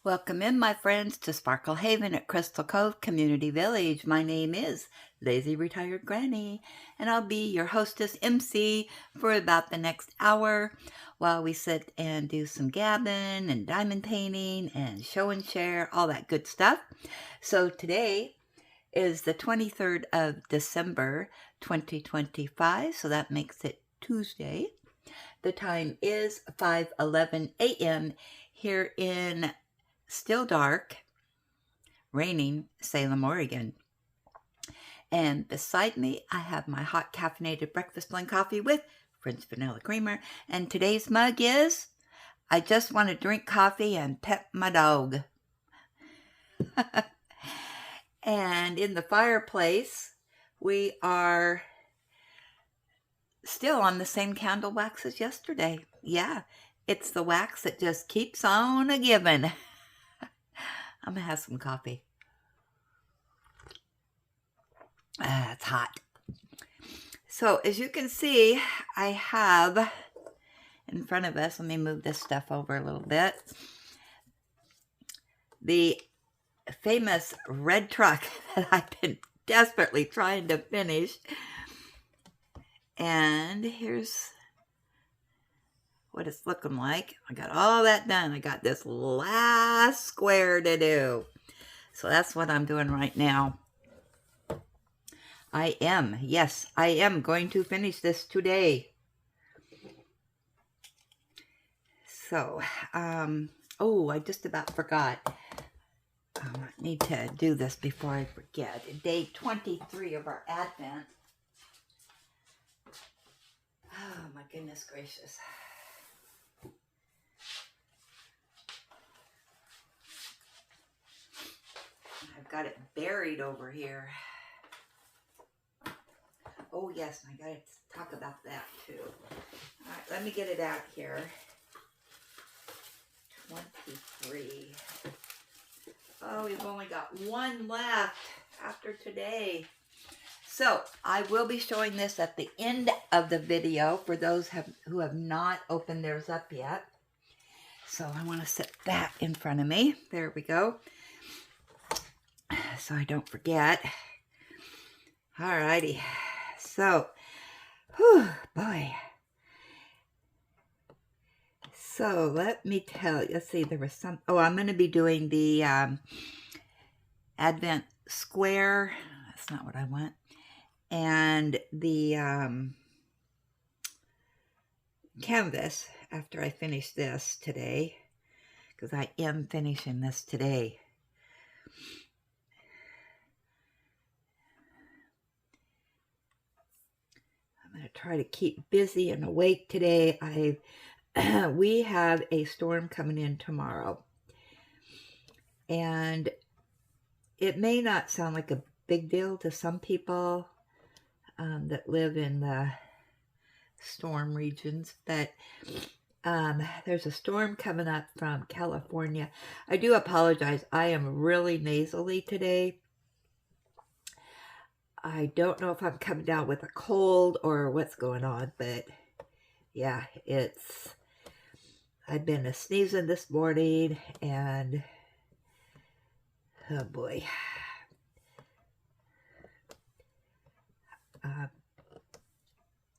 Welcome in, my friends, to Sparkle Haven at Crystal Cove Community Village. My name is Lazy Retired Granny, and I'll be your hostess MC for about the next hour while we sit and do some gabbing and diamond painting and show and share, all that good stuff. So today is the 23rd of December, 2025, so that makes it Tuesday. The time is 5:11 a.m. here in still dark, raining Salem, Oregon. And beside me, I have my hot caffeinated breakfast blend coffee with French vanilla creamer. And today's mug is, I just want to drink coffee and pet my dog. And in the fireplace, we are still on the same candle wax as yesterday. Yeah, it's the wax that just keeps on a-giving. I'm going to have some coffee. It's hot. So as you can see, I have in front of us, let me move this stuff over a little bit, the famous red truck that I've been desperately trying to finish. And here's what it's looking like. I got all that done. I got this last square to do. So that's what I'm doing right now. I am going to finish this today. So, I just about forgot. I need to do this before I forget. Day 23 of our Advent. Oh my goodness gracious. I've got it buried over here. Oh yes, I gotta talk about that too. All right, let me get it out here. 23. Oh, we've only got one left after today. So I will be showing this at the end of the video for those who have not opened theirs up yet. So I want to set that in front of me. There we go. So I don't forget. Alrighty. So, boy. So let me tell you. Let's see. There was some. Oh, I'm going to be doing the Advent square. That's not what I want. And the canvas after I finish this today, because I am finishing this today. I'm going to try to keep busy and awake today. We have a storm coming in tomorrow, and it may not sound like a big deal to some people that live in the storm regions, but there's a storm coming up from California. I do apologize. I am really nasally today. I don't know if I'm coming down with a cold or what's going on, but yeah, I've been sneezing this morning, and oh boy.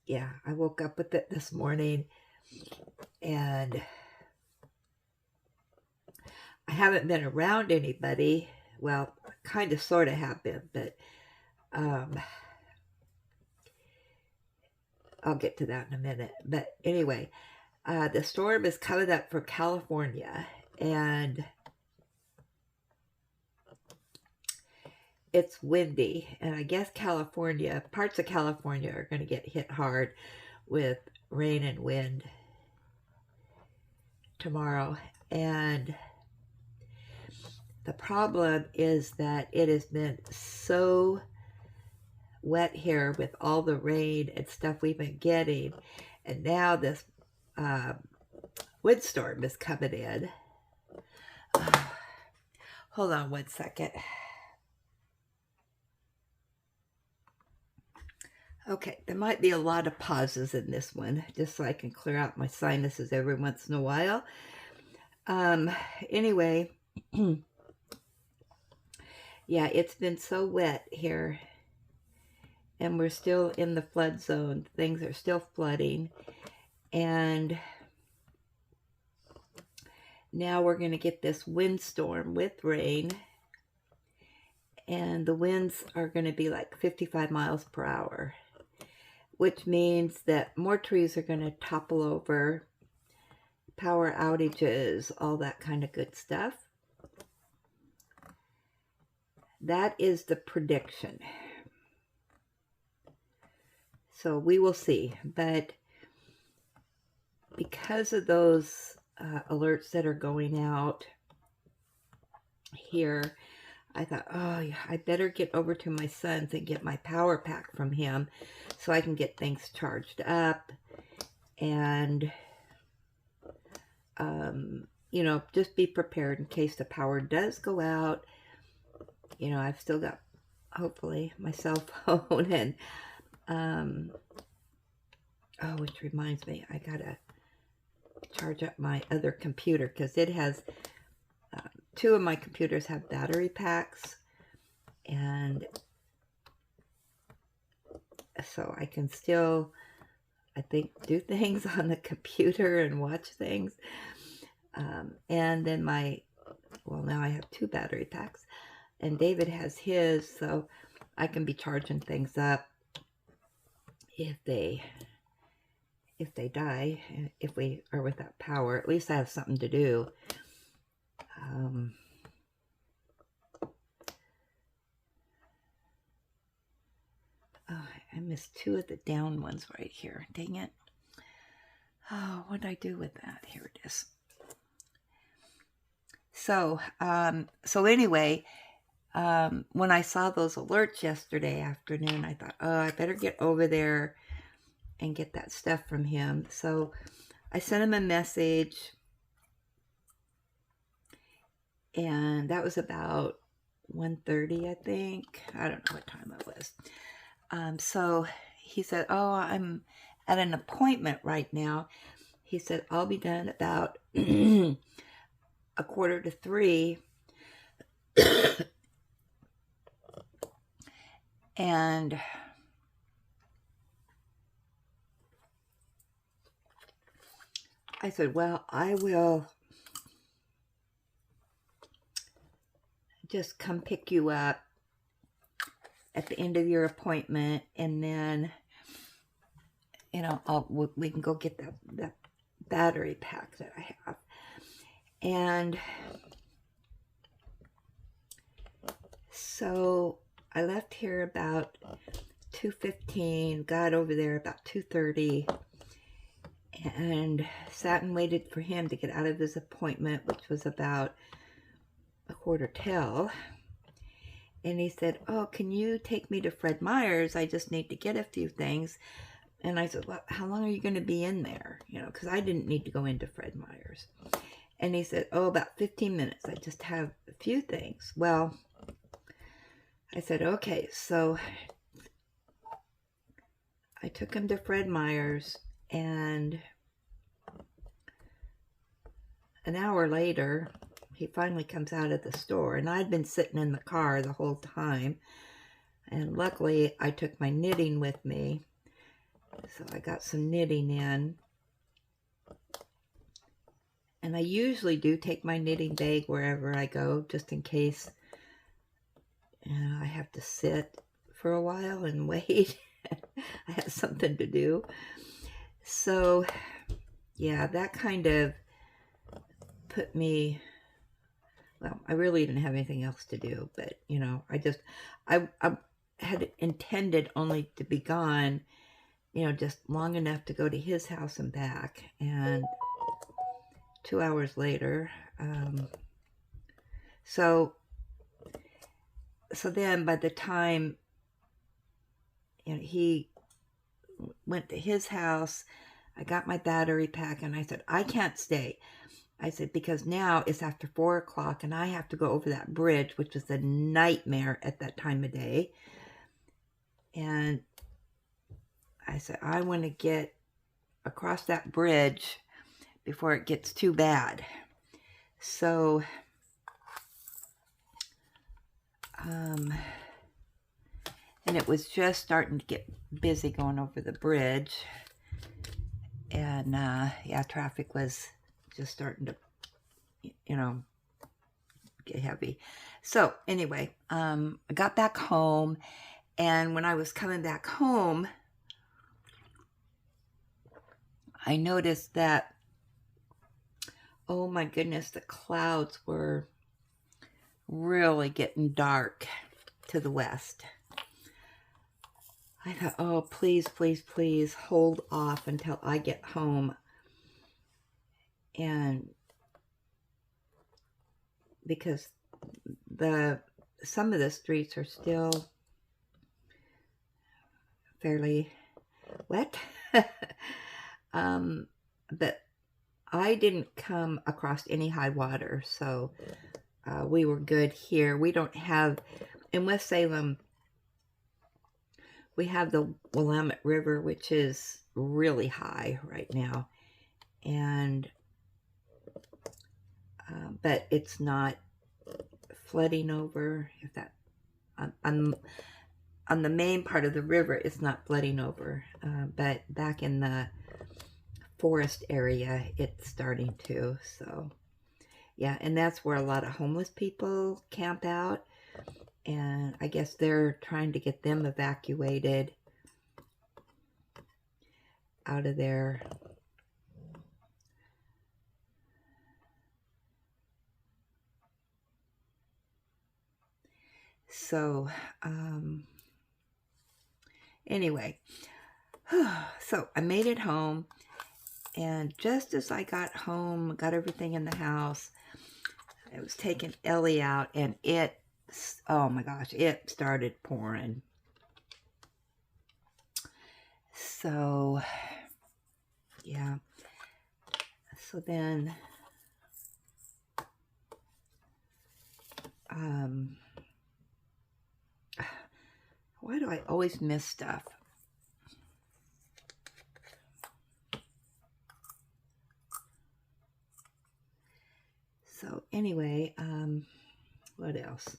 Yeah, I woke up with it this morning, and I haven't been around anybody. Well, kind of sort of have been, but I'll get to that in a minute. But anyway, the storm is coming up for California, and it's windy, and I guess parts of California are going to get hit hard with rain and wind tomorrow. And the problem is that it has been so wet here with all the rain and stuff we've been getting, and now this windstorm is coming in. Hold on one second. Okay, there might be a lot of pauses in this one, just so I can clear out my sinuses every once in a while. Anyway, Yeah, it's been so wet here, and we're still in the flood zone. Things are still flooding, and now we're going to get this windstorm with rain, and the winds are going to be like 55 miles per hour, which means that more trees are going to topple over, power outages, all that kind of good stuff. That is the prediction. So we will see. But because of those alerts that are going out here, I thought, oh, yeah, I better get over to my son's and get my power pack from him so I can get things charged up and, you know, just be prepared in case the power does go out. You know, I've still got, hopefully, my cell phone and, oh, which reminds me, I gotta charge up my other computer because it has, two of my computers have battery packs, and so I can still, I think, do things on the computer and watch things. And then well, now I have two battery packs, and David has his, so I can be charging things up if they die, if we are without power. At least I have something to do. Oh, I missed two of the down ones right here. Dang it. Oh, what did I do with that? Here it is. So anyway, when I saw those alerts yesterday afternoon, I thought, oh, I better get over there and get that stuff from him. So I sent him a message, and that was about 1:30, I think. I don't know what time it was. So he said, oh, I'm at an appointment right now. He said, I'll be done about 2:45. And I said, well, I will just come pick you up at the end of your appointment, and then, you know, we can go get that battery pack that I have. And so I left here about 2:15, got over there about 2:30, and sat and waited for him to get out of his appointment, which was about 1:15. And he said, oh, can you take me to Fred Meyer's? I just need to get a few things. And I said, well, how long are you going to be in there? You know, because I didn't need to go into Fred Meyer's. And he said, oh, about 15 minutes. I just have a few things. Well, I said, okay. So I took him to Fred Meyer's, and an hour later, he finally comes out of the store, and I'd been sitting in the car the whole time, and luckily I took my knitting with me, so I got some knitting in. And I usually do take my knitting bag wherever I go, just in case I have to sit for a while and wait. I have something to do. So yeah, that kind of put me, well, I really didn't have anything else to do, but, you know, I had intended only to be gone, you know, just long enough to go to his house and back. And 2 hours later, so then by the time, you know, he went to his house, I got my battery pack, and I said, I can't stay. I said, because now it's after 4 o'clock, and I have to go over that bridge, which was a nightmare at that time of day. And I said, I want to get across that bridge before it gets too bad. So And it was just starting to get busy going over the bridge. And yeah, traffic was just starting to, get heavy. So anyway, I got back home, and when I was coming back home, I noticed that, oh my goodness, the clouds were really getting dark to the west. I thought, oh, please, please, please hold off until I get home. And because some of the streets are still fairly wet. But I didn't come across any high water, so we were good here. We don't have, in West Salem, we have the Willamette River, which is really high right now, and but it's not flooding over. If that on the main part of the river, it's not flooding over, but back in the forest area, it's starting to. So yeah, and that's where a lot of homeless people camp out, and I guess they're trying to get them evacuated out of there. So anyway, so I made it home, and just as I got home, got everything in the house, I was taking Ellie out, and oh my gosh, it started pouring. So yeah, so then why do I always miss stuff? So anyway, what else?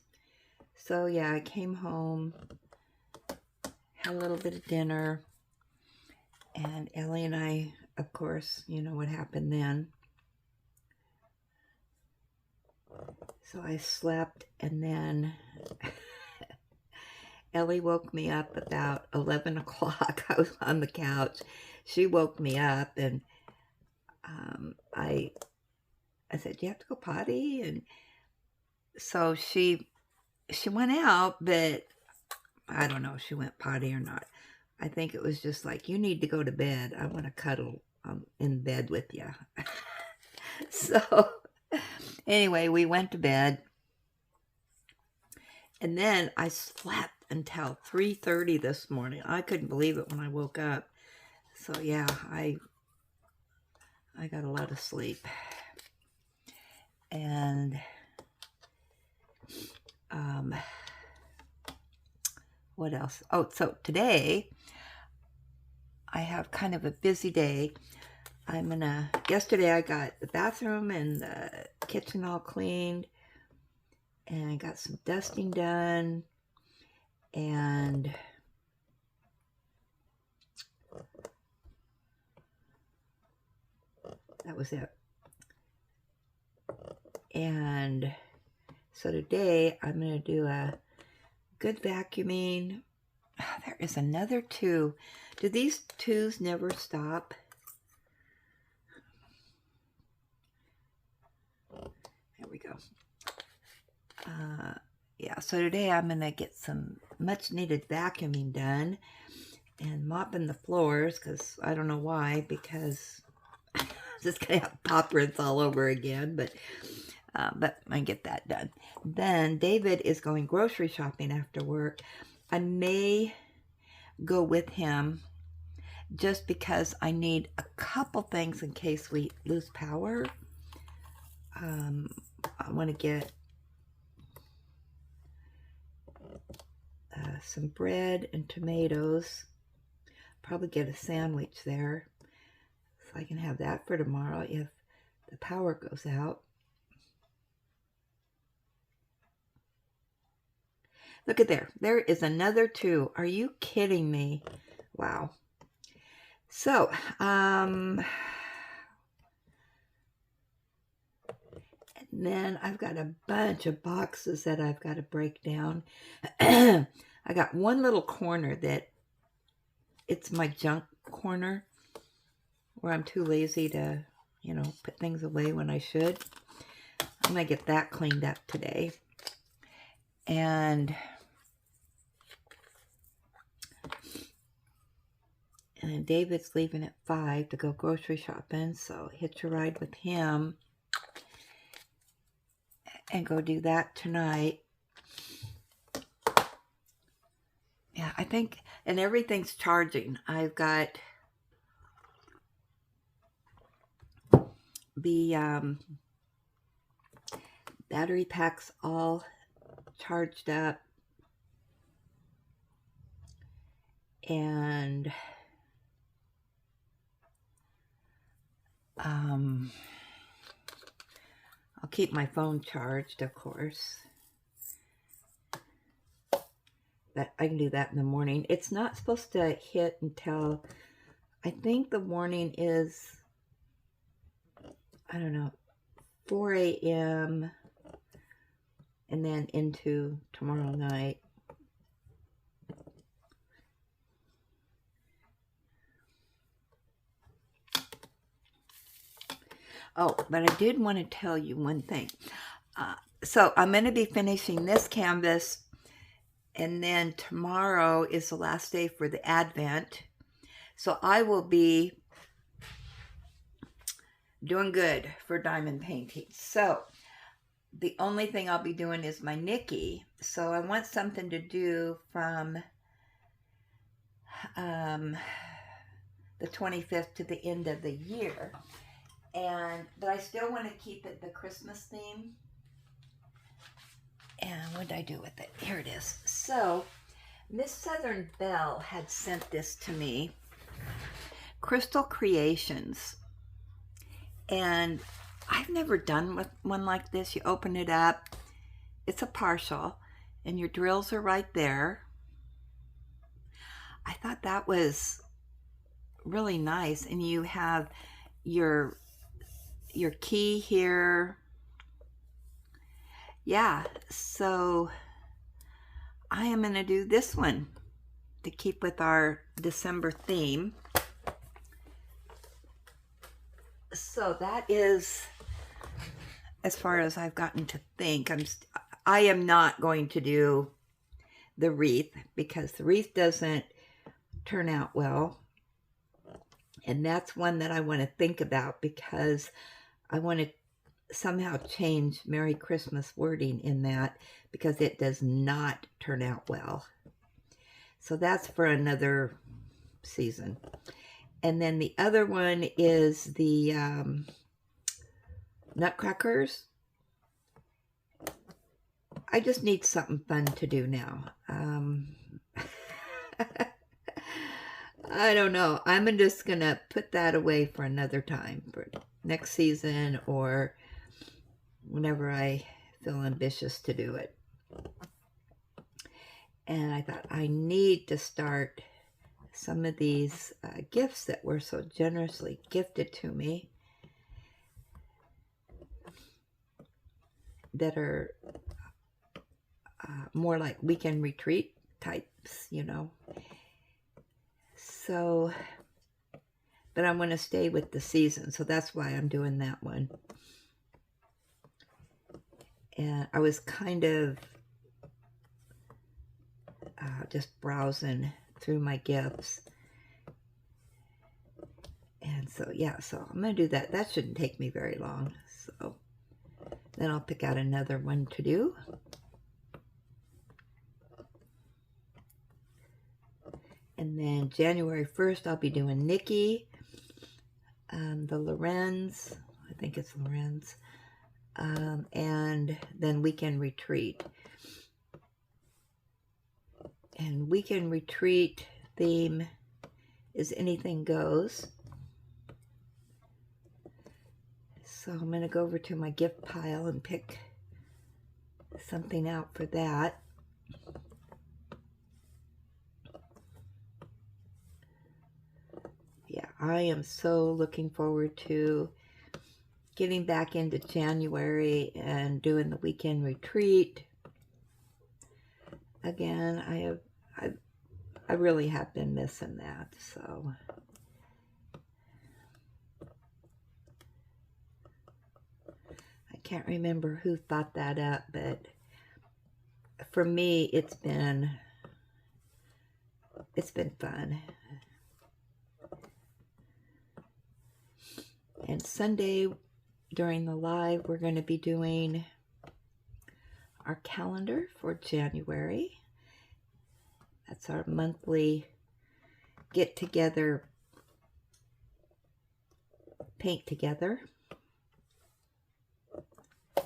So yeah, I came home, had a little bit of dinner, and Ellie and I, of course, you know what happened then. So I slept, and then Ellie woke me up about 11 o'clock. I was on the couch. She woke me up, and I said, "Do you have to go potty?" And so she went out, but I don't know if she went potty or not. I think it was just like, you need to go to bed. I want to cuddle in bed with you. So anyway, we went to bed. And then I slept until 3:30 this morning. I couldn't believe it when I woke up. So yeah, I got a lot of sleep. And what else? Oh, so today I have kind of a busy day. Yesterday I got the bathroom and the kitchen all cleaned, and I got some dusting done, and that was it. And so today I'm going to do a good vacuuming. Oh, there is another two. Do these twos never stop? There we go. Yeah, so today I'm going to get some much needed vacuuming done and mopping the floors, because I don't know why, because I'm just going to have pop rinse all over again, but I get that done. Then David is going grocery shopping after work. I may go with him just because I need a couple things in case we lose power. I want to get some bread and tomatoes. Probably get a sandwich there, so I can have that for tomorrow if the power goes out. Look at there. There is another 2. Are you kidding me? Wow. So, and then I've got a bunch of boxes that I've got to break down. I got one little corner that it's my junk corner where I'm too lazy to, put things away when I should. I'm going to get that cleaned up today. And then David's leaving at 5 to go grocery shopping, so hitch a ride with him and go do that tonight. Yeah, I think, and everything's charging. I've got the battery packs all charged up, and I'll keep my phone charged, of course. But I can do that in the morning. It's not supposed to hit until, I think the warning is, I don't know, 4 a.m. and then into tomorrow night. Oh, but I did want to tell you one thing. So I'm going to be finishing this canvas, and then tomorrow is the last day for the Advent. So I will be doing good for diamond painting. So the only thing I'll be doing is my Nikki. So I want something to do from the 25th to the end of the year. But I still want to keep it the Christmas theme. And what did I do with it? Here it is. So Miss Southern Belle had sent this to me, Crystal Creations. And I've never done one like this. You open it up, it's a partial, and your drills are right there. I thought that was really nice. And you have your key here. Yeah, so I am going to do this one to keep with our December theme. So that is as far as I've gotten to think. I am not going to do the wreath because the wreath doesn't turn out well. And that's one that I want to think about because I want to somehow change Merry Christmas wording in that because it does not turn out well. So that's for another season. And then the other one is the Nutcrackers. I just need something fun to do now. I don't know. I'm just going to put that away for another time, for next season or whenever I feel ambitious to do it. And I thought I need to start some of these gifts that were so generously gifted to me that are more like weekend retreat types, So, but I'm going to stay with the season, so that's why I'm doing that one. And I was kind of just browsing through my gifts. And so, yeah, so I'm going to do that. That shouldn't take me very long. So then I'll pick out another one to do. And then January 1st, I'll be doing Nikki, the Lorenz, I think it's Lorenz, and then Weekend Retreat. And Weekend Retreat theme is Anything Goes. So I'm going to go over to my gift pile and pick something out for that. I am so looking forward to getting back into January and doing the weekend retreat. Again, I really have been missing that, so. I can't remember who thought that up, but for me, it's been fun. And Sunday, during the live, we're going to be doing our calendar for January. That's our monthly get-together, paint together. I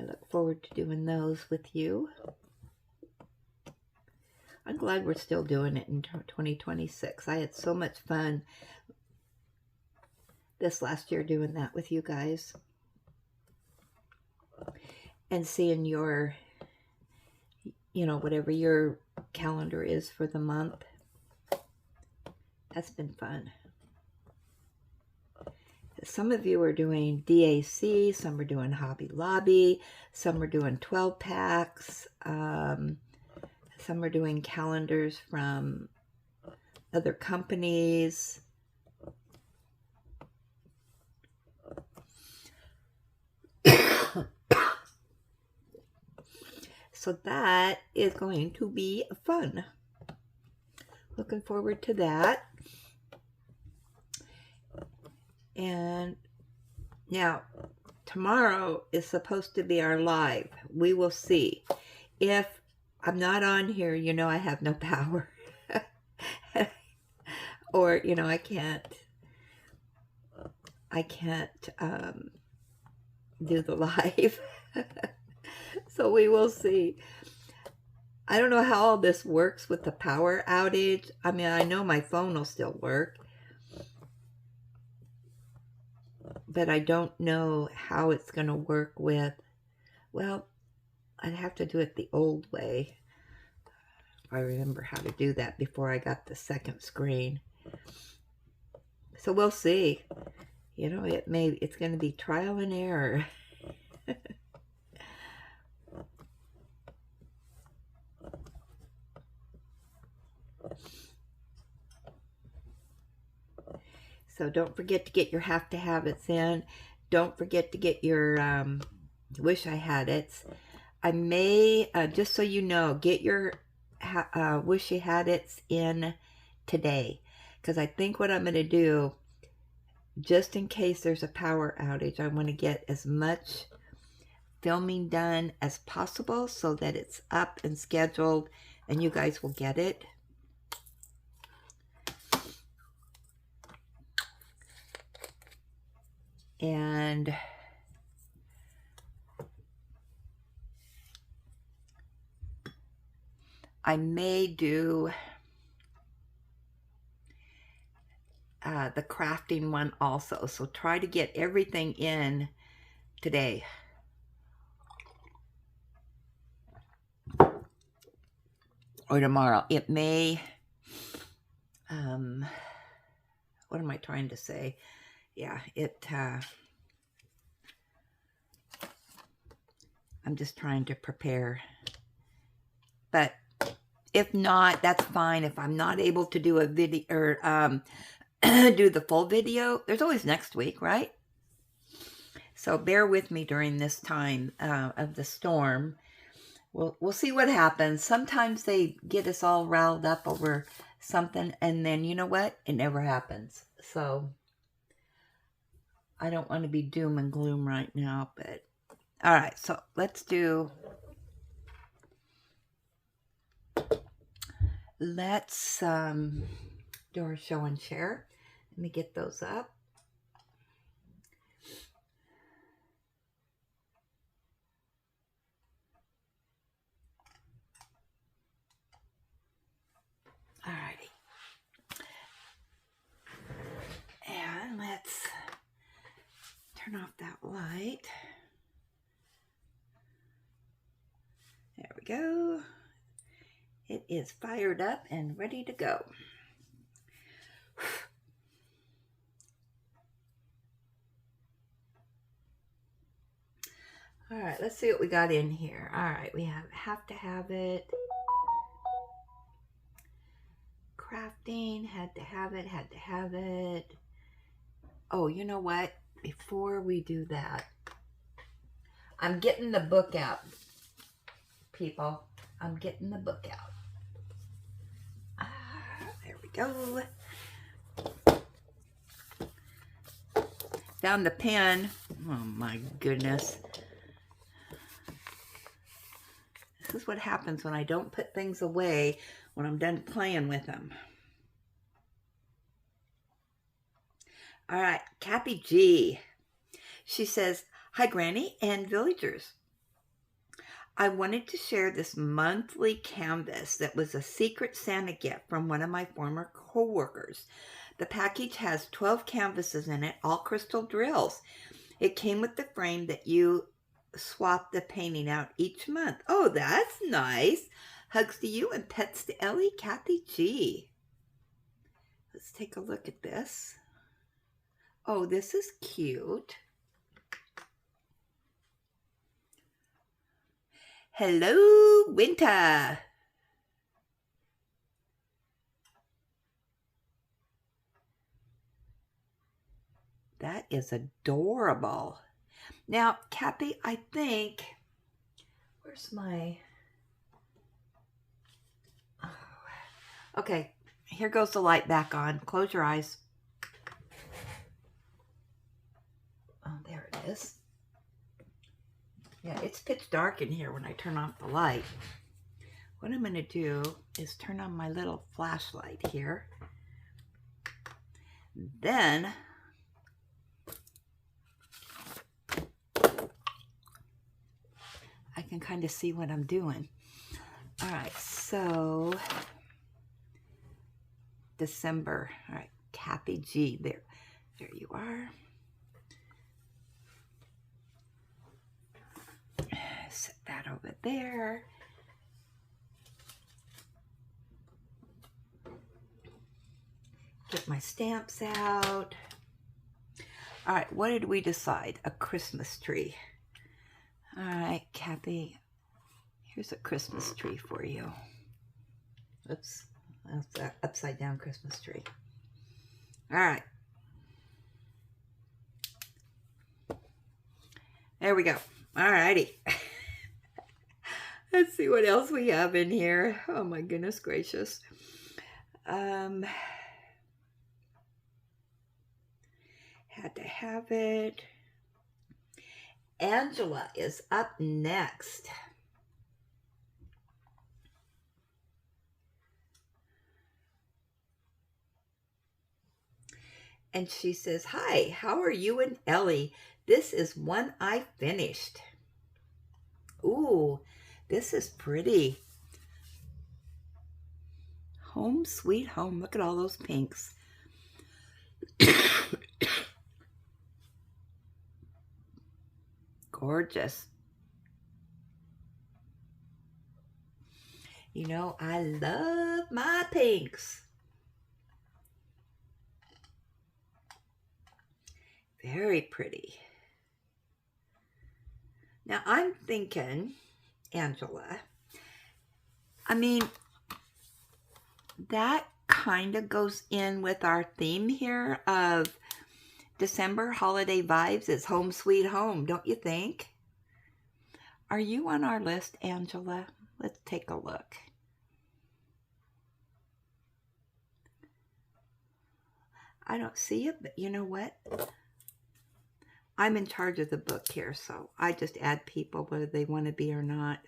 look forward to doing those with you. I'm glad we're still doing it in 2026. I had so much fun this last year doing that with you guys. And seeing your, whatever your calendar is for the month. That's been fun. Some of you are doing DAC, some are doing Hobby Lobby, some are doing 12 packs, some are doing calendars from other companies. So that is going to be fun. Looking forward to that. And now, tomorrow is supposed to be our live. We will see. If I'm not on here, I have no power. Or, I can't do the live. So we will see. I don't know how all this works with the power outage. I mean, I know my phone will still work. But I don't know how it's going to work with, well, I'd have to do it the old way. If I remember how to do that before I got the second screen. So we'll see. It's going to be trial and error. So don't forget to get your have to have it's in. Don't forget to get your wish I had it's. I may, just so you know, get your wish you had it's in today. Because I think what I'm going to do, just in case there's a power outage, I want to get as much filming done as possible so that it's up and scheduled and you guys will get it. And I may do the crafting one also. So try to get everything in today. Or tomorrow. It may, what am I trying to say? Yeah, I'm just trying to prepare. But if not, that's fine. If I'm not able to do a video or do the full video, there's always next week, right? So bear with me during this time of the storm. We'll see what happens. Sometimes they get us all riled up over something, and then you know what? It never happens. So I don't want to be doom and gloom right now, but all right. So let's do our show and share. Let me get those up. Alrighty. And let's turn off that light. There we go. It is fired up and ready to go. All right, let's see what we got in here. All right, we have to have it. Crafting, had to have it, had to have it. Oh, you know what? Before we do that, I'm getting the book out, people. I'm getting the book out. There we go. Found the pen. Oh my goodness. This is what happens when I don't put things away when I'm done playing with them. All right, Cathy G. She says, "Hi, Granny and villagers. I wanted to share this monthly canvas that was a secret Santa gift from one of my former co-workers. The package has 12 canvases in it, all crystal drills. It came with the frame that you swap the painting out each month. Oh, that's nice. Hugs to you and pets to Ellie, Cathy G." Let's take a look at this. Oh, this is cute. Hello, winter. That is adorable. Now, Cathy, I think, where's my, oh. Okay, here goes the light back on. Close your eyes. Oh, there it is. Yeah, it's pitch dark in here when I turn off the light. What I'm going to do is turn on my little flashlight here. Then I can kind of see what I'm doing. All right, so December. All right, Cathy G. There you are. Set that over there. Get my stamps out. All right, what did we decide? A Christmas tree. All right, Cathy, here's a Christmas tree for you. Oops, that's an upside down Christmas tree. All right. There we go. All righty. Let's see what else we have in here. Oh my goodness gracious. Had to have it. Angela is up next. And she says, "Hi, how are you and Ellie? This is one I finished." Ooh, this is pretty. Home sweet home. Look at all those pinks. Gorgeous. You know, I love my pinks. Very pretty. Now I'm thinking, Angela, I mean, that kind of goes in with our theme here of December holiday vibes. Is home sweet home, don't you think? Are you on our list, Angela? Let's take a look. I don't see it, but you know what? I'm in charge of the book here, so I just add people whether they want to be or not.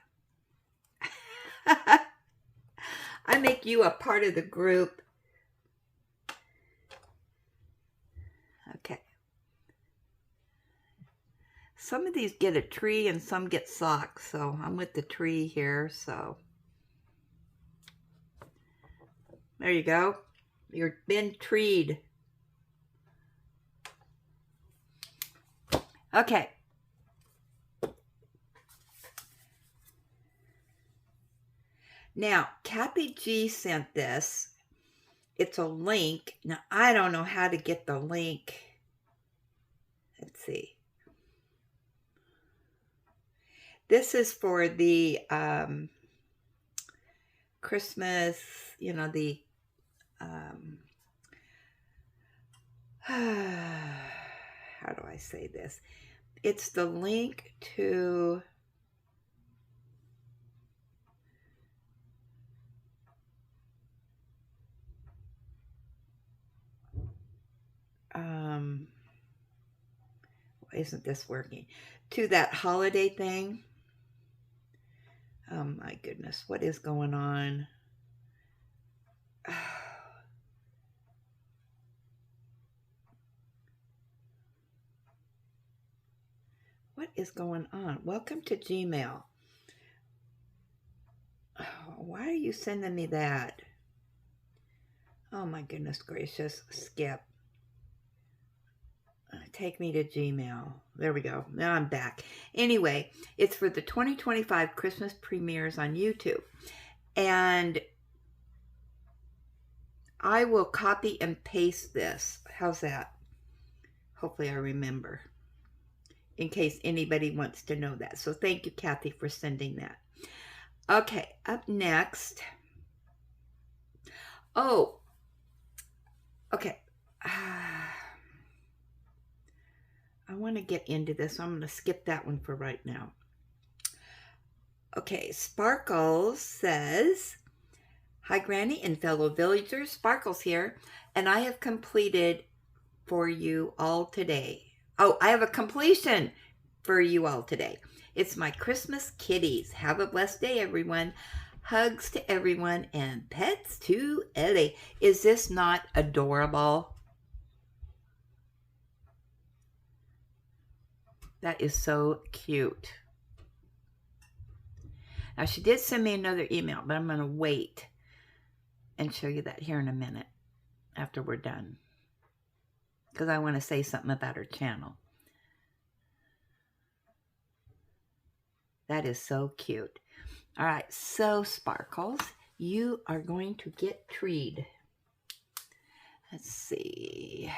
I make you a part of the group. Okay. Some of these get a tree and some get socks, so I'm with the tree here, so. There you go. You're been treed. Okay. Now, Cathy G sent this it's a link. Now, I don't know how to get the link. Let's see. This is for the Christmas, you know, the how do I say this? It's the link to why isn't this working? To that holiday thing. Oh my goodness, what is going on? What is going on? Welcome to Gmail. Oh, why are you sending me that? Oh my goodness gracious. Skip. Take me to Gmail. There we go. Now I'm back. Anyway, it's for the 2025 Christmas premieres on YouTube. And I will copy and paste this. How's that? Hopefully I remember, in case anybody wants to know that. So thank you, Cathy, for sending that. Okay, up next. Oh, okay. I want to get into this, so I'm going to skip that one for right now. Okay, Sparkles says, "Hi, Granny and fellow villagers. Sparkles here, and I have completed for you all today. Oh, I have a completion for you all today. It's my Christmas kitties. Have a blessed day, everyone. Hugs to everyone and pets to Ellie." Is this not adorable? That is so cute. Now, she did send me another email, but I'm going to wait and show you that here in a minute after we're done, because I want to say something about her channel. That is so cute. All right, so Sparkles, you are going to get treed. Let's see.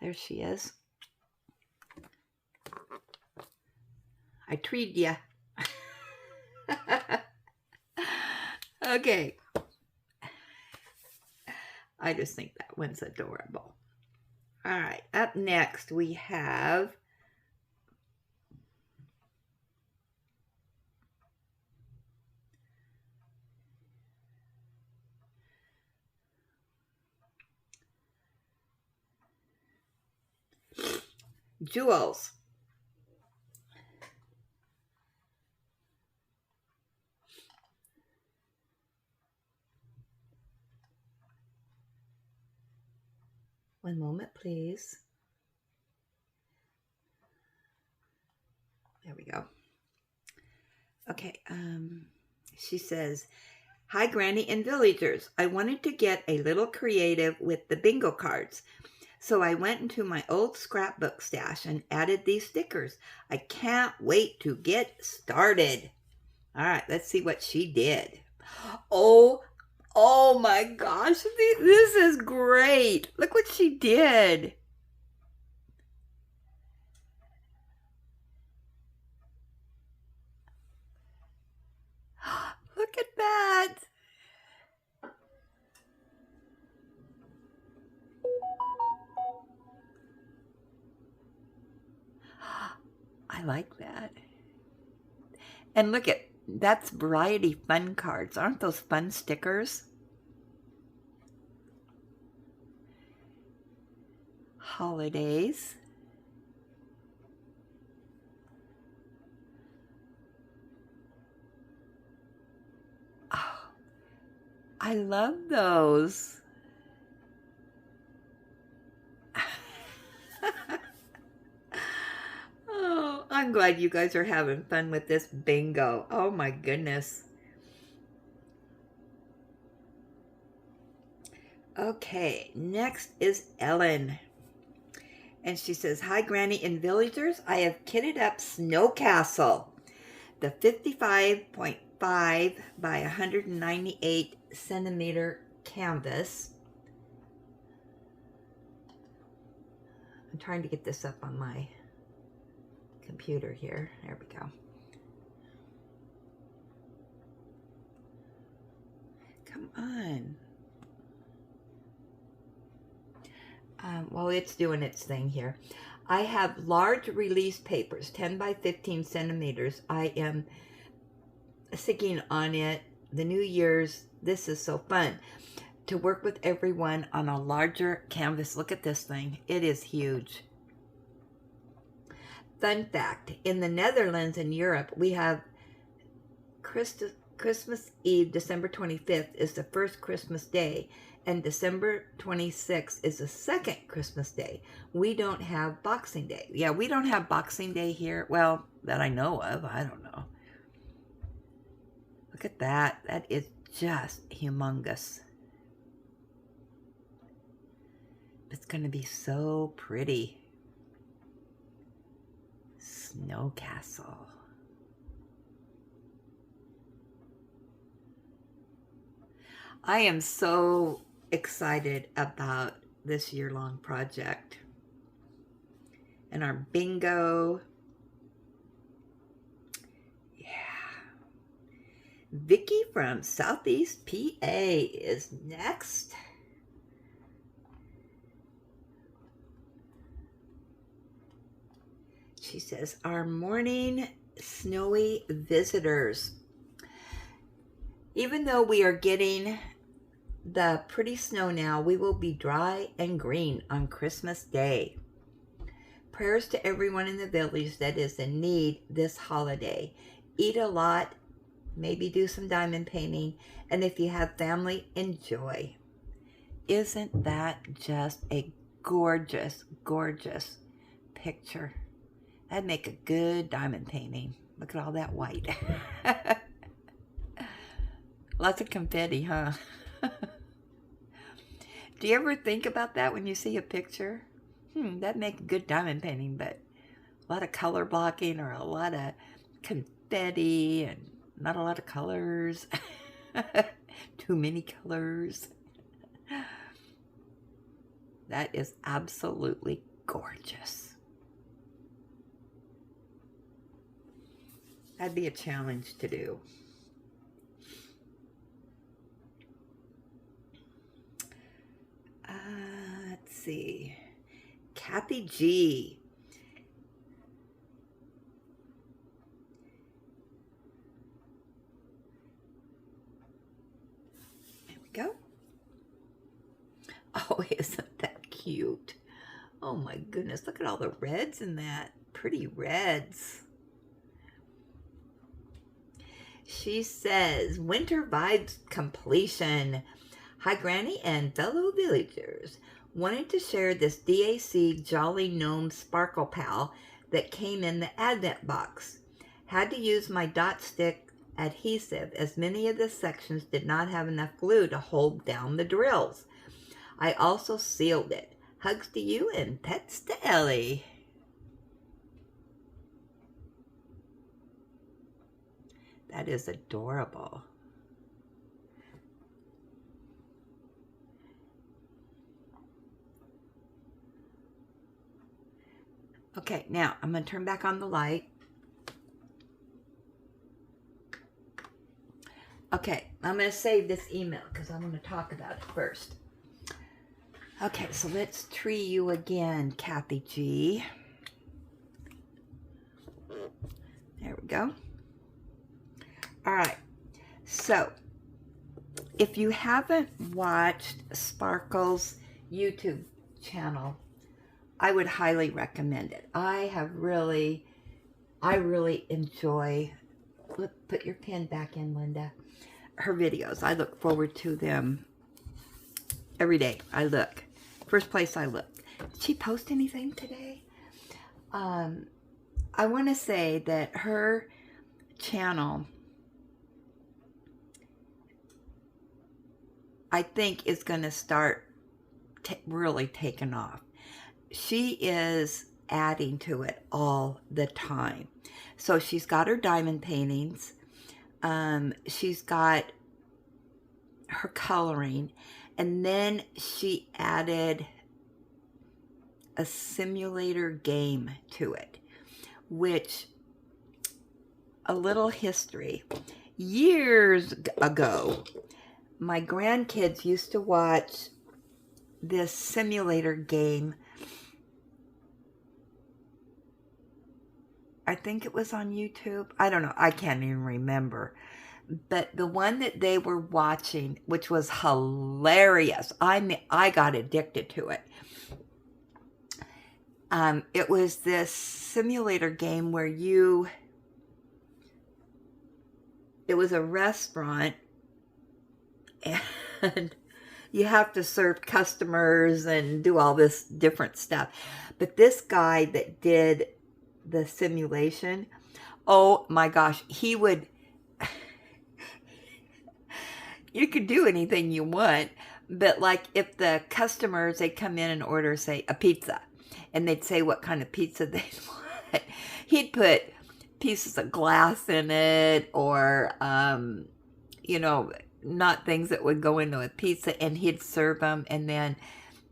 There she is. I treed ya. Okay. I just think that one's adorable. All right, up next we have Jules. One moment, please. There we go. Okay, she says, "Hi, Granny and villagers. I wanted to get a little creative with the bingo cards. So I went into my old scrapbook stash and added these stickers. I can't wait to get started." All right, let's see what she did. Oh my gosh, this is great. Look what she did. Look at that. I like that. And look at, that's Variety Fun cards. Aren't those fun stickers? Holidays. Oh, I love those. Oh, I'm glad you guys are having fun with this bingo. Oh my goodness. Okay, next is Ellen. And she says, "Hi, Granny and villagers. I have kitted up Snow Castle, the 55.5 5 by 198 centimeter canvas. I'm trying to get this up on my computer here. There we go. Come on. Well, it's doing its thing here. I have large release papers, 10 by 15 centimeters. I am sticking on it. The New Year's, this is so fun to work with everyone on a larger canvas. Look at this thing. It is huge. Fun fact, in the Netherlands and Europe, we have Christmas Eve, December 25th, is the first Christmas day, and December 26th is the second Christmas day. We don't have Boxing Day. Yeah, we don't have Boxing Day here. Well, that I know of. I don't know. Look at that. That is just humongous. It's going to be so pretty. Snow Castle. I am so excited about this year-long project and our bingo. Yeah. Vicky from Southeast PA is next. She says, our morning snowy visitors. Even though we are getting the pretty snow now, we will be dry and green on Christmas Day. Prayers to everyone in the village that is in need this holiday. Eat a lot, maybe do some diamond painting, and if you have family, enjoy. Isn't that just a gorgeous, gorgeous picture? That'd make a good diamond painting. Look at all that white. Lots of confetti, huh? Do you ever think about that when you see a picture? That'd make a good diamond painting, but a lot of color blocking or a lot of confetti and not a lot of colors. Too many colors. That is absolutely gorgeous. That'd be a challenge to do. Let's see. Cathy G. There we go. Oh, isn't that cute? Oh my goodness, look at all the reds in that. Pretty reds. She says, winter vibes completion. Hi, Granny and fellow villagers. Wanted to share this DAC Jolly Gnome Sparkle Pal that came in the Advent box. Had to use my dot stick adhesive as many of the sections did not have enough glue to hold down the drills. I also sealed it. Hugs to you and pets to Ellie. That is adorable. Okay, now I'm going to turn back on the light. Okay, I'm going to save this email because I'm going to talk about it first. Okay, so let's tree you again, Cathy G. There we go. All right, so if you haven't watched Sparkle's YouTube channel, I would highly recommend it. I really enjoy, put your pen back in, Linda, her videos. I look forward to them every day. I look. First place I look. Did she post anything today? I want to say that her channel, I think, is going to start really taking off. She is adding to it all the time. So she's got her diamond paintings. She's got her coloring, and then she added a simulator game to it, which, a little history. Years ago, my grandkids used to watch this simulator game. I think it was on YouTube. I don't know. I can't even remember. But the one that they were watching, which was hilarious, I got addicted to it. It was this simulator game where it was a restaurant, and you have to serve customers and do all this different stuff. But this guy that did the simulation, oh my gosh, he would, you could do anything you want, but like if the customers, they come in and order, say, a pizza, and they'd say what kind of pizza they'd want, he'd put pieces of glass in it, or, not things that would go into a pizza, and he'd serve them, and then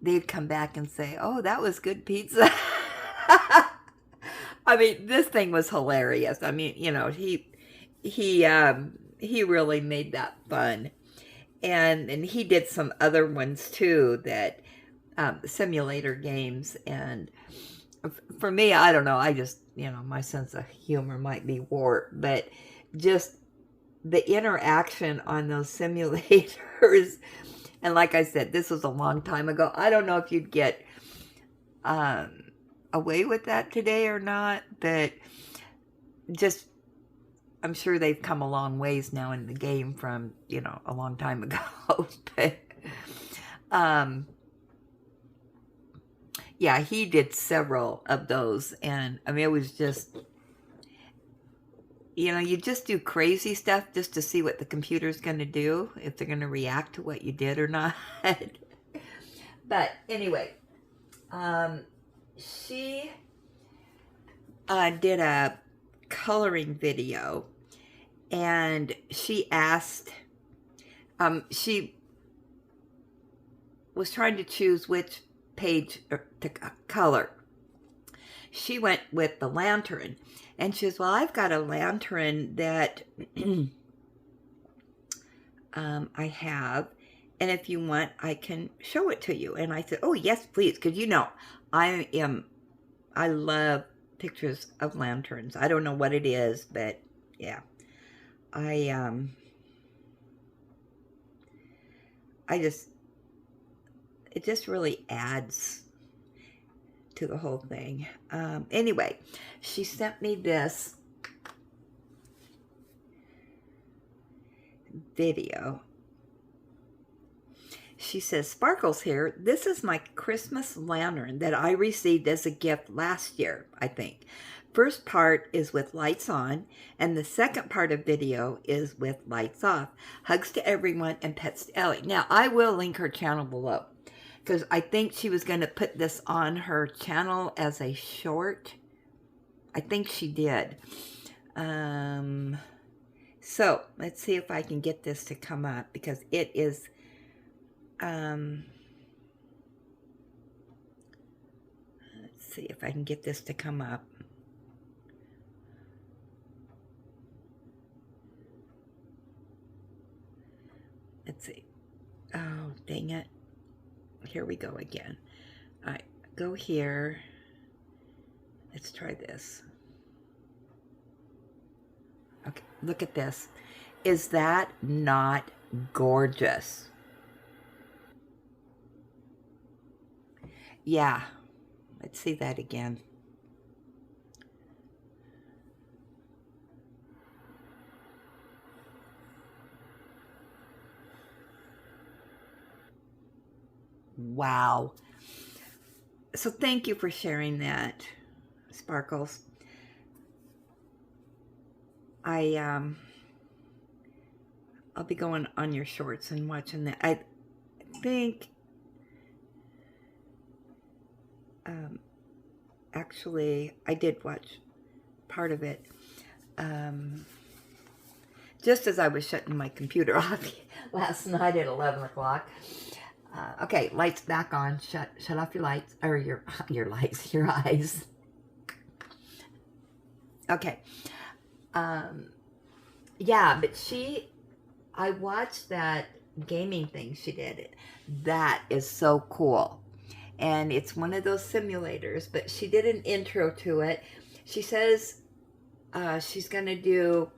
they'd come back and say, oh, that was good pizza. I mean, this thing was hilarious. I mean, he really made that fun. And he did some other ones too, that simulator games. And for me, I don't know, I just, my sense of humor might be warped, but just the interaction on those simulators. And like I said, this was a long time ago. I don't know if you'd get away with that today or not, but just, I'm sure they've come a long ways now in the game from, a long time ago. But, yeah, he did several of those. And I mean, it was just, you just do crazy stuff just to see what the computer's going to do, if they're going to react to what you did or not. But anyway, she did a coloring video, and she asked, she was trying to choose which page to color. She went with the lantern, and she says, well, I've got a lantern that I have, and if you want, I can show it to you. And I said, oh, yes, please, because I love pictures of lanterns. I don't know what it is, but yeah, it just really adds to the whole thing. Anyway, she sent me this video. She says, Sparkles here. This is my Christmas lantern that I received as a gift last year, I think. First part is with lights on, and the second part of video is with lights off. Hugs to everyone, and pets to Ellie. Now, I will link her channel below, because I think she was going to put this on her channel as a short. I think she did. So, let's see if I can get this to come up, because it is... let's see if I can get this to come up. Let's see. Oh, dang it. Here we go again. All right, go here. Let's try this. Okay, look at this. Is that not gorgeous? Yeah, let's see that again. Wow. So thank you for sharing that, Sparkles. I'll be going on your shorts and watching that. I think actually I did watch part of it. just as I was shutting my computer off last night at 11 o'clock. Okay, lights back on. Shut off your lights, or your lights, your eyes. Okay. Yeah, but I watched that gaming thing she did. That is so cool. And it's one of those simulators, but she did an intro to it. She says she's going to do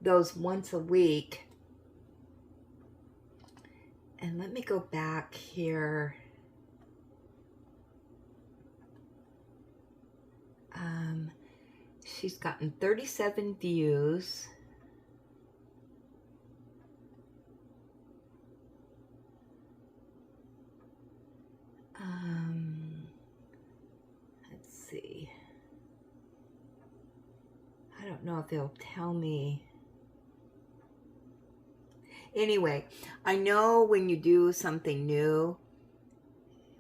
those once a week. And let me go back here. She's gotten 37 views. Let's see. I don't know if they'll tell me. Anyway, I know when you do something new,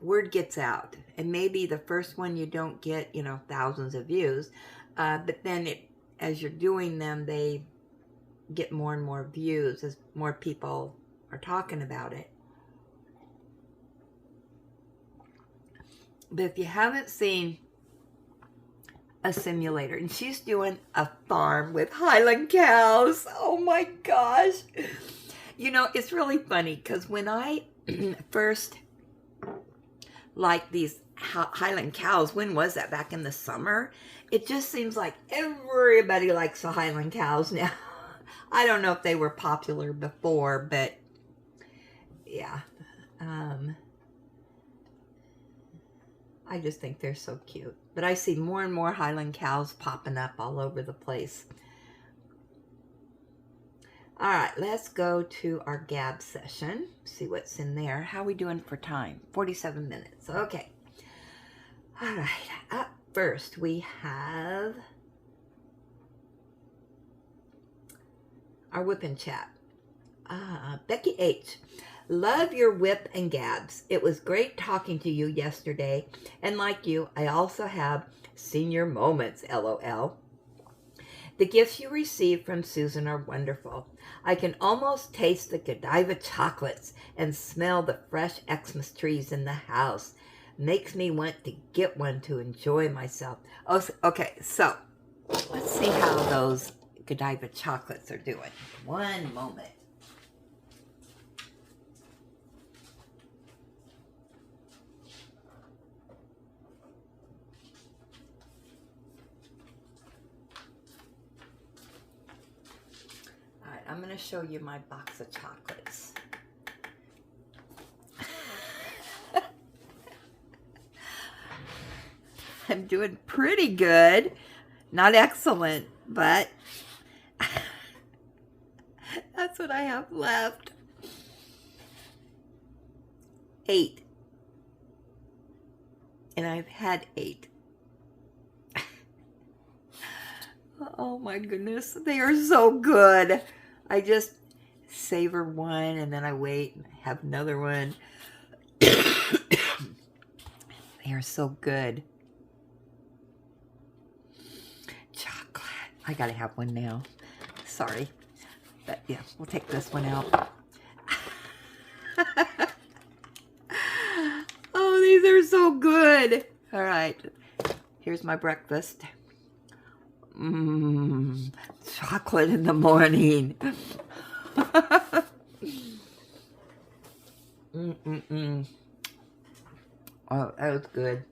word gets out. And maybe the first one you don't get, thousands of views. But then as you're doing them, they get more and more views as more people are talking about it. But if you haven't seen a simulator, and she's doing a farm with Highland cows. Oh my gosh. It's really funny because when I first liked these Highland cows, when was that? Back in the summer? It just seems like everybody likes the Highland cows now. I don't know if they were popular before, but yeah. I just think they're so cute. But I see more and more Highland cows popping up all over the place. All right, let's go to our gab session. See what's in there. How are we doing for time? 47 minutes. Okay. All right. Up first, we have our whip and chat. Becky H. Love your whip and gabs. It was great talking to you yesterday. And like you, I also have senior moments, LOL. The gifts you received from Susan are wonderful. I can almost taste the Godiva chocolates and smell the fresh Xmas trees in the house. Makes me want to get one to enjoy myself. Oh, okay, so let's see how those Godiva chocolates are doing. One moment. I'm going to show you my box of chocolates. I'm doing pretty good. Not excellent, but that's what I have left. 8. And I've had 8. Oh my goodness, they are so good. I just savor one and then I wait and have another one. They are so good. Chocolate. I gotta have one now. Sorry. But yeah, we'll take this one out. Oh, these are so good. All right. Here's my breakfast. Chocolate in the morning. Oh, that was good.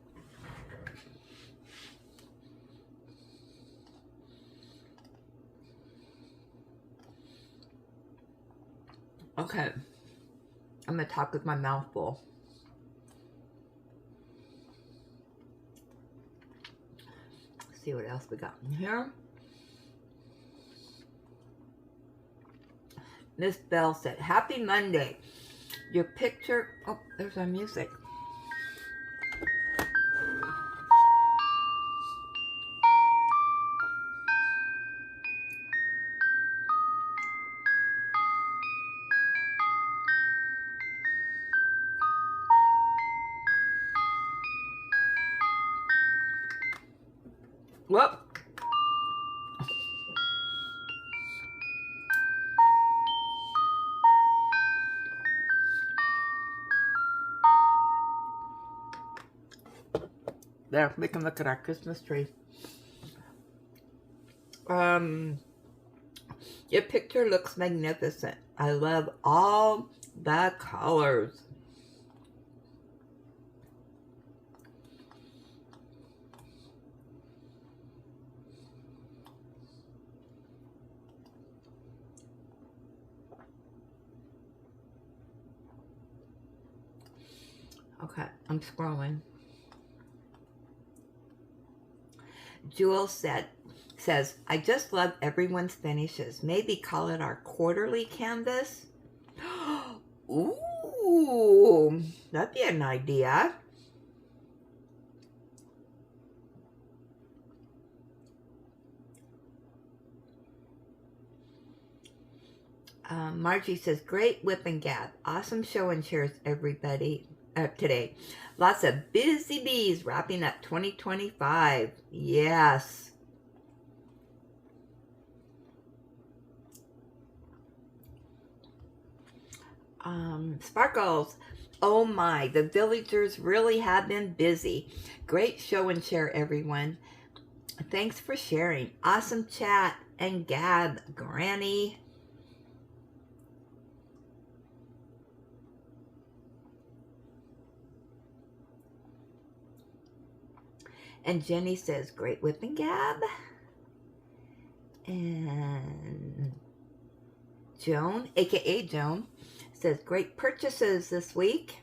Okay. I'm going to talk with my mouth full. Let's see what else we got in here. Miss Bell said, Happy Monday. Your picture... Oh, there's our music. Whoop. There, we can look at our Christmas tree. Your picture looks magnificent. I love all the colors. Okay, I'm scrolling. Jewel says, I just love everyone's finishes. Maybe call it our quarterly canvas. Ooh, that'd be an idea. Margie says, great whip and gab. Awesome show and shares, everybody, today. Lots of busy bees wrapping up 2025. Yes. Sparkles. Oh my, the villagers really have been busy. Great show and share, everyone. Thanks for sharing. Awesome chat and gab, Granny. And Jenny says, great whip and gab. And Joan, aka Joan, says, great purchases this week.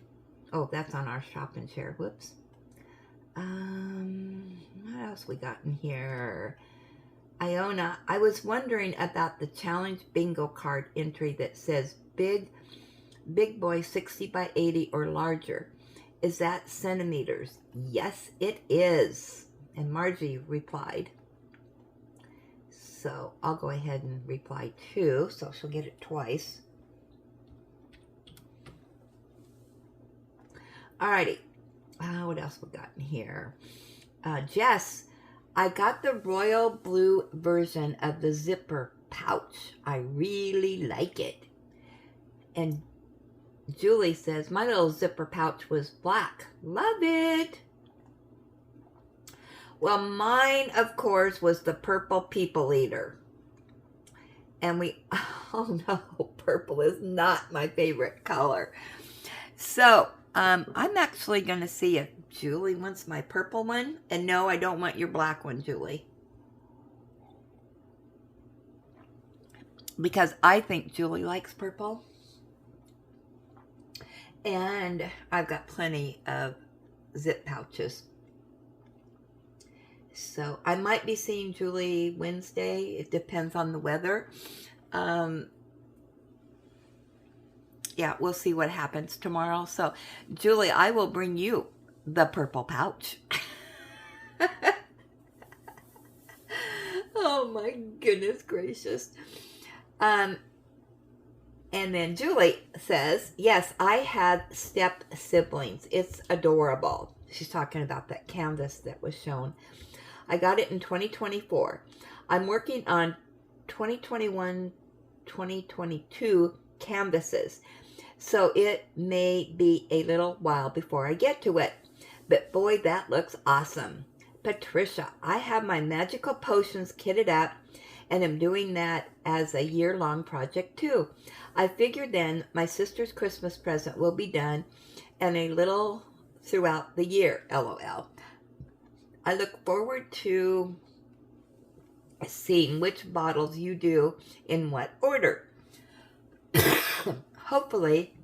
Oh, that's on our shop and share. Whoops. What else we got in here? Iona, I was wondering about the challenge bingo card entry that says big boy 60 by 80 or larger. Is that centimeters? Yes, it is. And Margie replied. So I'll go ahead and reply too, so she'll get it twice. Alrighty. What else we got in here? Jess, I got the royal blue version of the zipper pouch. I really like it. And Julie says, my little zipper pouch was black. Love it. Well, mine, of course, was the purple people eater. And oh no, purple is not my favorite color. So, I'm actually going to see if Julie wants my purple one. And no, I don't want your black one, Julie. Because I think Julie likes purple. And I've got plenty of zip pouches. So I might be seeing Julie Wednesday. It depends on the weather. Yeah, we'll see what happens tomorrow. So, Julie, I will bring you the purple pouch. Oh my goodness gracious. And then Julie says, yes, I had step siblings. It's adorable. She's talking about that canvas that was shown. I got it in 2024. I'm working on 2021, 2022 canvases. So it may be a little while before I get to it. But boy, that looks awesome. Patricia, I have my magical potions kitted up and I'm doing that as a year-long project too. I figured then my sister's Christmas present will be done and a little throughout the year, LOL. I look forward to seeing which bottles you do in what order. Hopefully,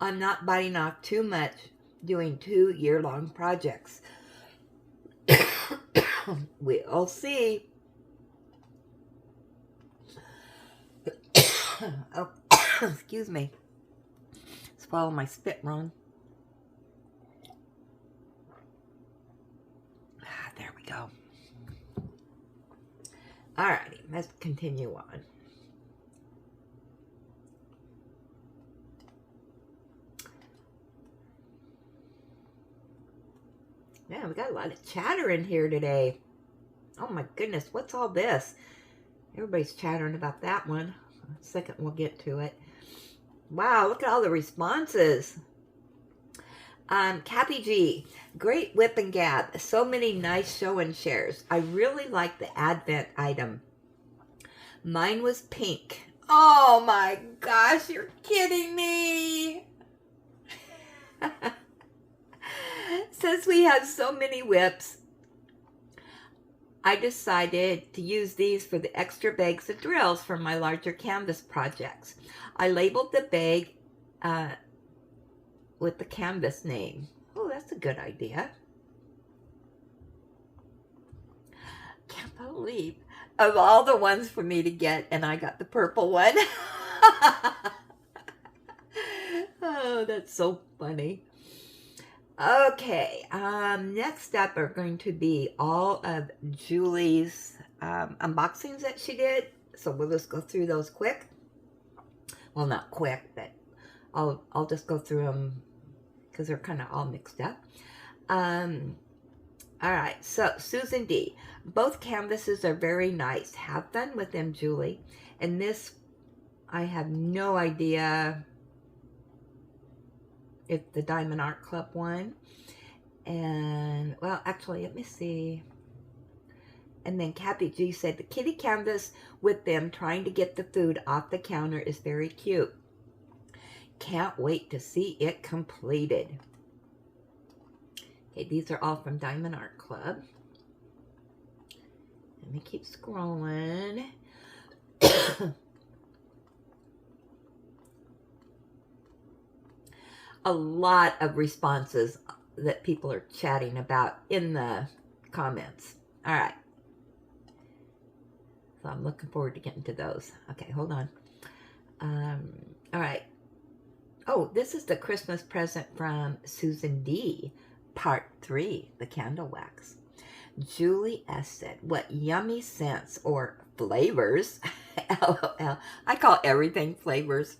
I'm not biting off too much doing 2 year-long projects. We'll see. Oh, excuse me. Swallow my spit, Ron. There we go. Alrighty, let's continue on. Yeah, we got a lot of chatter in here today. Oh my goodness, what's all this? Everybody's chattering about that one. A second, we'll get to it. Wow, look at all the responses. Cathy G, great whip and gab. So many nice show and shares. I really like the Advent item. Mine was pink. Oh my gosh, you're kidding me. Since we have so many whips, I decided to use these for the extra bags of drills for my larger canvas projects. I labeled the bag with the canvas name. Oh, that's a good idea. Can't believe of all the ones for me to get, and I got the purple one. Oh, that's so funny. Okay, next up are going to be all of Julie's unboxings that she did. So we'll just go through those quick. Well, not quick, but I'll just go through them because they're kind of all mixed up. All right, so Susan D. Both canvases are very nice. Have fun with them, Julie. And this, I have no idea if the Diamond Art Club one. And, well, actually, let me see. And then Cathy G said, the kitty canvas with them trying to get the food off the counter is very cute. Can't wait to see it completed. Okay, these are all from Diamond Art Club. Let me keep scrolling. A lot of responses that people are chatting about in the comments. All right. So I'm looking forward to getting to those. Okay, hold on. All right. Oh, this is the Christmas present from Susan D. Part 3, the candle wax. Julie S. said, what yummy scents or flavors. LOL. I call everything flavors.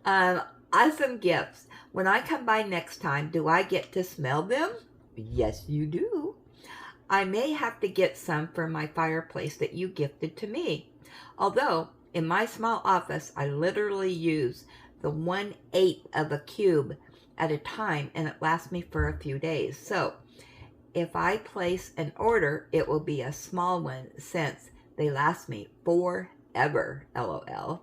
Awesome gifts. When I come by next time, do I get to smell them? Yes, you do. I may have to get some for my fireplace that you gifted to me. Although, in my small office, I literally use the 1/8 of a cube at a time, and it lasts me for a few days. So, if I place an order, it will be a small one since they last me forever, LOL.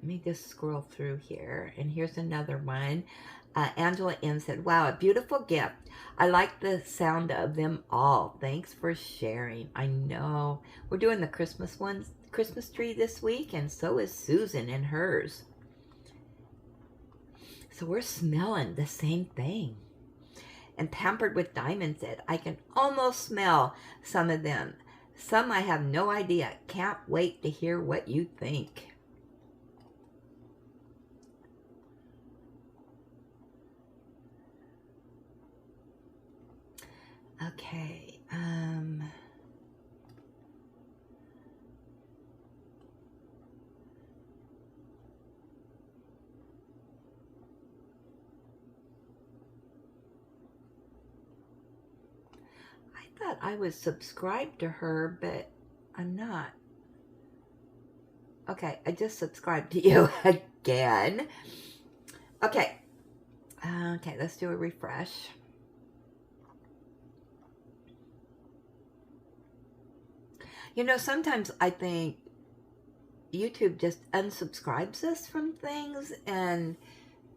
Let me just scroll through here. And here's another one. Angela N. said, wow, a beautiful gift. I like the sound of them all. Thanks for sharing. I know. We're doing the Christmas tree this week, and so is Susan and hers. So we're smelling the same thing. And Pampered with Diamonds said, I can almost smell some of them. Some I have no idea. Can't wait to hear what you think. Okay, I thought I was subscribed to her, but I'm not. Okay, I just subscribed to you again. Okay, let's do a refresh. You know, sometimes I think YouTube just unsubscribes us from things, and,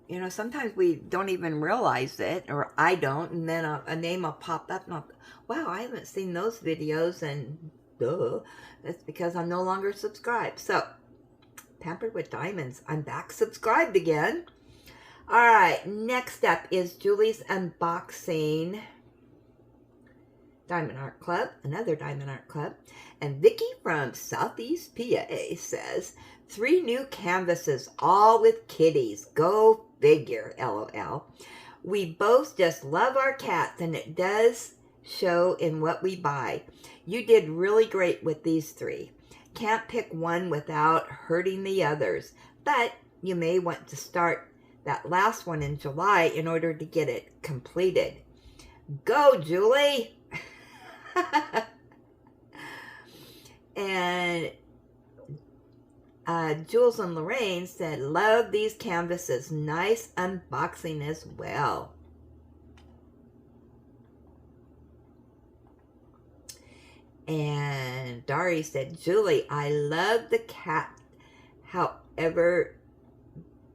you know, sometimes we don't even realize it, or I don't, and then a name will pop up, and I'll, wow, I haven't seen those videos, and duh, that's because I'm no longer subscribed. So, Pampered with Diamonds, I'm back subscribed again. All right, next up is Julie's unboxing. Diamond Art Club, another Diamond Art Club. And Vicky from Southeast PA says, 3 new canvases, all with kitties. Go figure, LOL. We both just love our cats, and it does show in what we buy. You did really great with these 3. Can't pick one without hurting the others, but you may want to start that last one in July in order to get it completed. Go, Julie! And Jules and Lorraine said, love these canvases. Nice unboxing as well. And Dari said, Julie, I love the cat. However,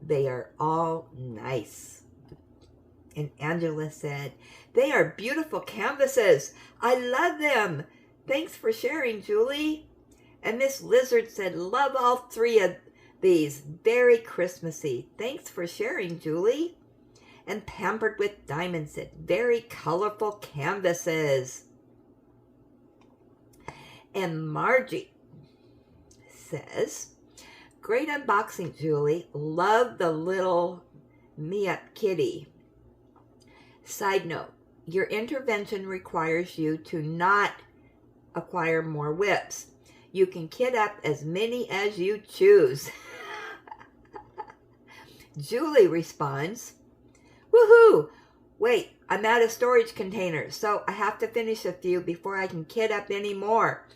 they are all nice. And Angela said, they are beautiful canvases. I love them. Thanks for sharing, Julie. And Miss Lizard said, love all three of these. Very Christmassy. Thanks for sharing, Julie. And Pampered with Diamonds said, very colorful canvases. And Margie says, great unboxing, Julie. Love the little me-up kitty. Side note, your intervention requires you to not acquire more whips. You can kit up as many as you choose. Julie responds, woohoo! Wait, I'm out of storage containers, so I have to finish a few before I can kit up any more.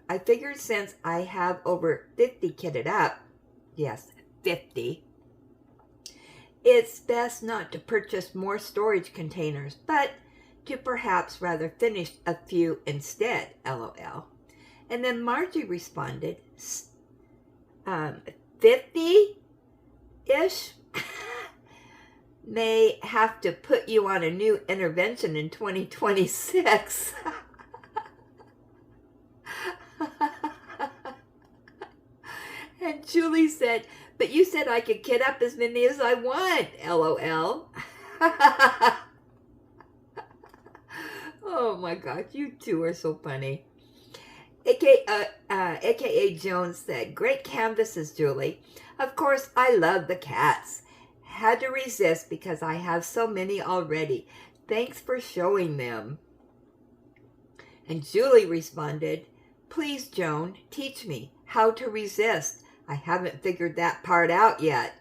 I figured since I have over 50 kitted up, yes, 50, it's best not to purchase more storage containers, but to perhaps rather finish a few instead, LOL. And then Margie responded, 50-ish? May have to put you on a new intervention in 2026. And Julie said, but you said I could kit up as many as I want, LOL. Oh my gosh, you two are so funny. AKA Jones said, great canvases, Julie. Of course, I love the cats. Had to resist because I have so many already. Thanks for showing them. And Julie responded, please, Joan, teach me how to resist. I haven't figured that part out yet.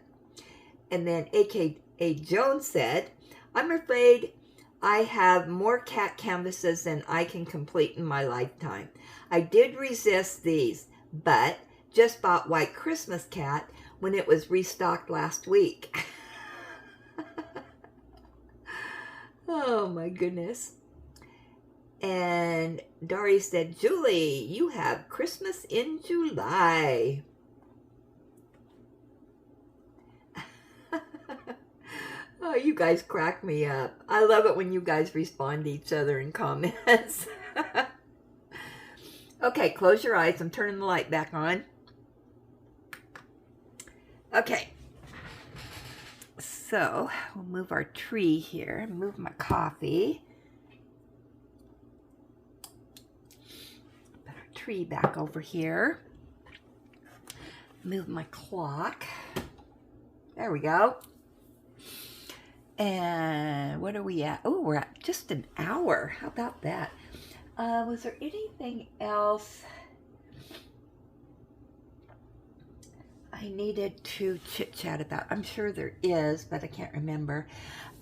And then AKA Jones said, I'm afraid I have more cat canvases than I can complete in my lifetime. I did resist these, but just bought White Christmas Cat when it was restocked last week. Oh my goodness. And Dory said, Julie, you have Christmas in July. Oh, you guys crack me up. I love it when you guys respond to each other in comments. Okay, close your eyes. I'm turning the light back on. Okay. So, we'll move our tree here. Move my coffee. Put our tree back over here. Move my clock. There we go. And what are we at? Oh, we're at just an hour. How about that? Was there anything else I needed to chit-chat about? I'm sure there is, but I can't remember.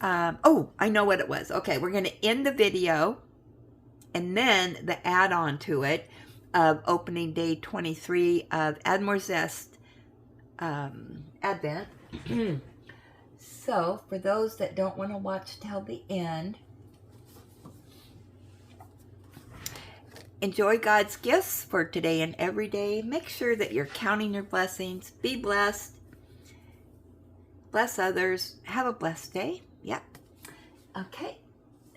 Oh, I know what it was. Okay, we're going to end the video and then the add-on to it of opening day 23 of Add More Zest Advent. So, for those that don't want to watch till the end, enjoy God's gifts for today and every day. Make sure that you're counting your blessings. Be blessed. Bless others. Have a blessed day. Yep. Okay.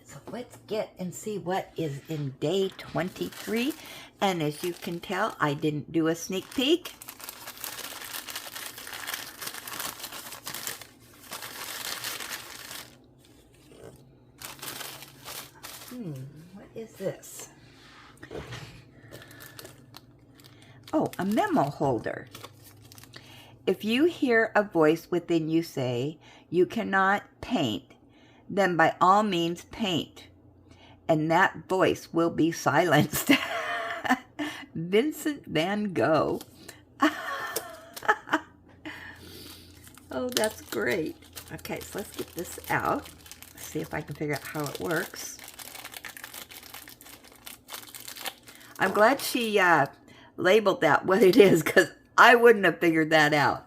So let's get and see what is in day 23. And as you can tell, I didn't do a sneak peek. What is this? Oh, a memo holder. If you hear a voice within you say, you cannot paint, then by all means paint, and that voice will be silenced. Vincent van Gogh. Oh, that's great. Okay, so let's get this out. See if I can figure out how it works. I'm glad she labeled that what it is, because I wouldn't have figured that out.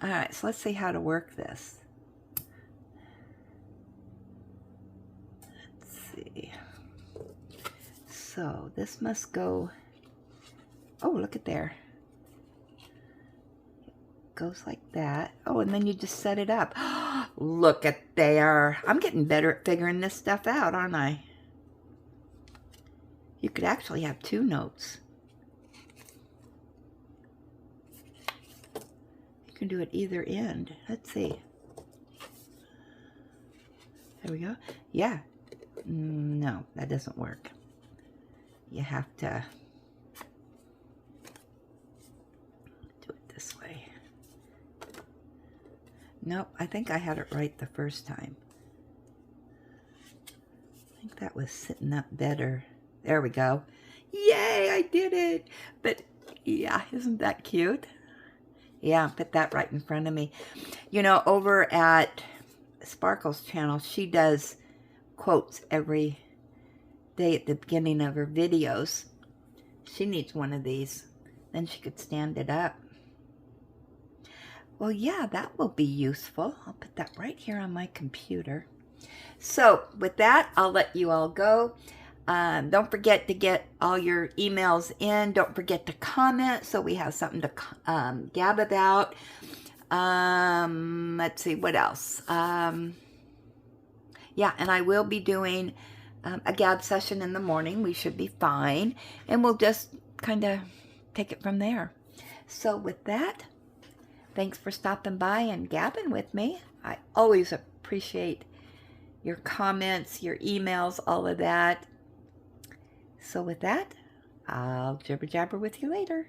All right, so let's see how to work this. Let's see. So this must go, oh, look at there. Goes like that. Oh, and then you just set it up. Look at there. I'm getting better at figuring this stuff out, aren't I? You could actually have 2 notes. You can do it either end. Let's see. There we go. Yeah. No, that doesn't work. You have to do it this way. Nope, I think I had it right the first time. I think that was sitting up better. There we go. Yay, I did it. But yeah, isn't that cute? Yeah, put that right in front of me. You know, over at Sparkle's channel, she does quotes every day at the beginning of her videos. She needs one of these. Then she could stand it up. Well, yeah, that will be useful. I'll put that right here on my computer. So with that, I'll let you all go. Don't forget to get all your emails in. Don't forget to comment so we have something to gab about. Let's see, what else? Yeah, and I will be doing a gab session in the morning. We should be fine. And we'll just kind of take it from there. So with that, thanks for stopping by and gabbing with me. I always appreciate your comments, your emails, all of that. So with that, I'll jibber jabber with you later.